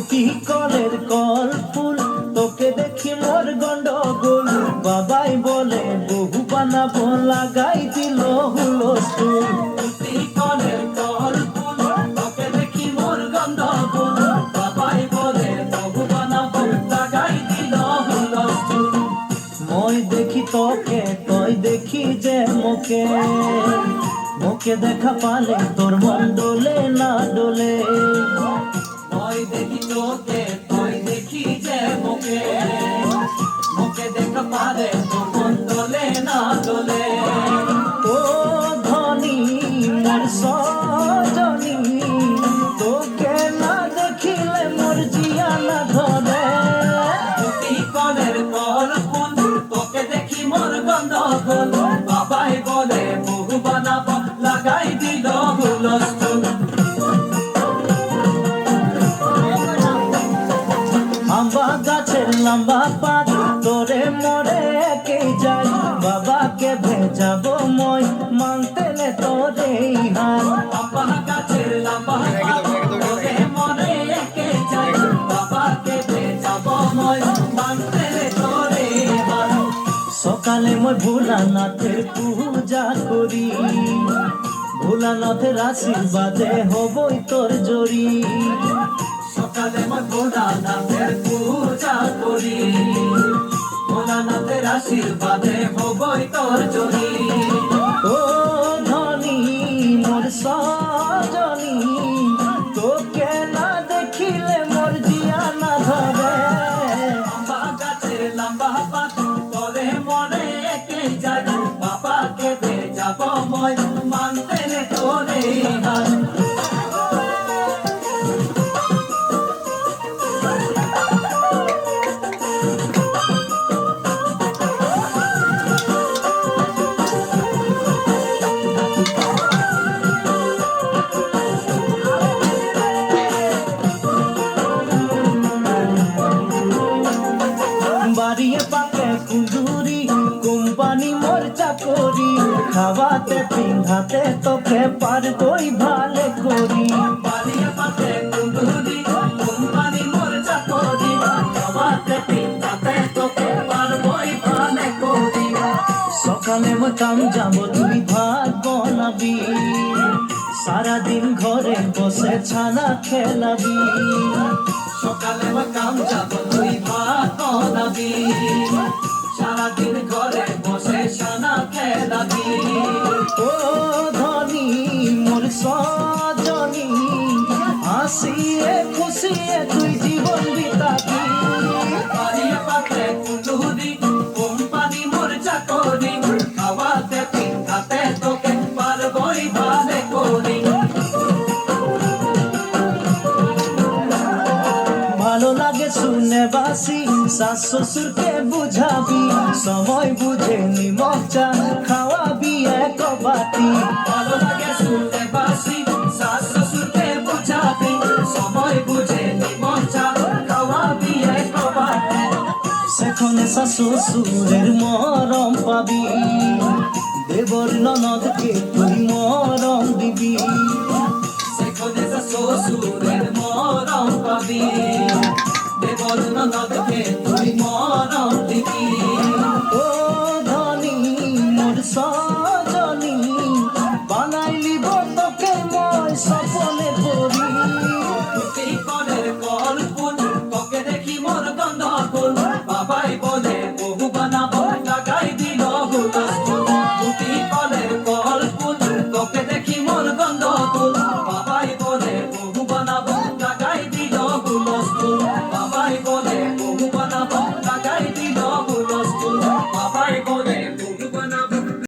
টুটি কলের কল ফুল, তোকে দেখি মোর গন্ডগোল। বাবাই বলে বহু বানাবো, লাগাই দিল হুলস্থুল। টুটি কলের কল ফুল, তোকে দেখি মোর গন্ডগোল। বাবাই বলে বহু বানাবো, লাগাই দিল হুলস্থুল। মই দেখি তোকে, তুই দেখি যে মোকে, মোকে দেখা পালে তোর মন ডোলে না ডোলে। মই দেখি তোকে, তুই দেখি যে মোকে, মোকে দেখা পালে তোর মন ডোলে না ডোলে। ও ধনী মোর সজনী, তোকে না দেখিলে মোর জিয়া না ধরে। টুটি কলের কল ফুল, তোকে দেখি মোর গন্ডগোল। বাবাই বলে বহু বানাবো, লাগাই দিল হুলস্থুল। আম্বা গাছের লম্বা পাত, তোরে মরে একে যাই। বাবাকে ভেজাবো মই, মানতে নে তোরে হাত। আম্বা গাছের লম্বা পাত, তোরে মরে একে যাই। বাবাকে ভেজাবো মই, মানতে নে তোরে হাত। সকালে মই ভোলানাথের পূজা করি, ভোলানাথের আশীর্বাদে হবই তোর জড়ি। সকালে মই ভোলানাথের পূজা করি, ভোলানাথের আশীর্বাদে হবই তোর জড়ি। ও ধনী মোর সজনী, তোকে না দেখিলে মোর জিয়া না ধরে। আম্বা গাছের লম্বা পাত, তোরে মনে একে যাই। বাবাকে ভেজাবো মই, মানতে নে তোরে হাত। বাড়িয়ে পাকে কুন্দুরি, কোম্পানি মোর চাকরি। খাওয়াতে পিন্ধাতে তোকে পারবই ভালে করি। বাড়িয়ে পাকে কুন্দুরি, কোম্পানি মোর চাকরি। খাওয়াতে পিন্ধাতে তোকে পারবই ভালে করি। সকালে মই কাম যাব, তুই ভাত বনাবি। সারাদিন ঘরে বসে ছানা খেলাবি। সকালে মই কাম যাব, তুই ভাত বনাবি। সারাদিন ঘরে বসে ছানা খেলাবি। ও ধনী মোর সজনী, হাসিয়ে খুশিয়ে তুই জীবন বিতাবি। বাড়িয়ে পাকে কুন্দুরি, কোম্পানি মোর চাকরি। খাওয়াতে পিন্ধাতে তোকে পারবই ভালে করি। ভালো লাগে শুনে বাসি, শাশ শ্বশুরকে বুঝাবি। সময় বুঝে নিমক চা খাওয়াবি এক বাটি। ভালো লাগে শুনে বাসি, শাশ শ্বশুরকে বুঝাবি। সময় বুঝে নিমক চা খাওয়াবি এক বাটি। সেখানে শাশ শ্বশুরের মরম পাবি, দেবর ননদকে তুই মরম দিবি। সেখানে শাশ শ্বশুরের মরম পাবি, দেবর ননদকে তুই মরম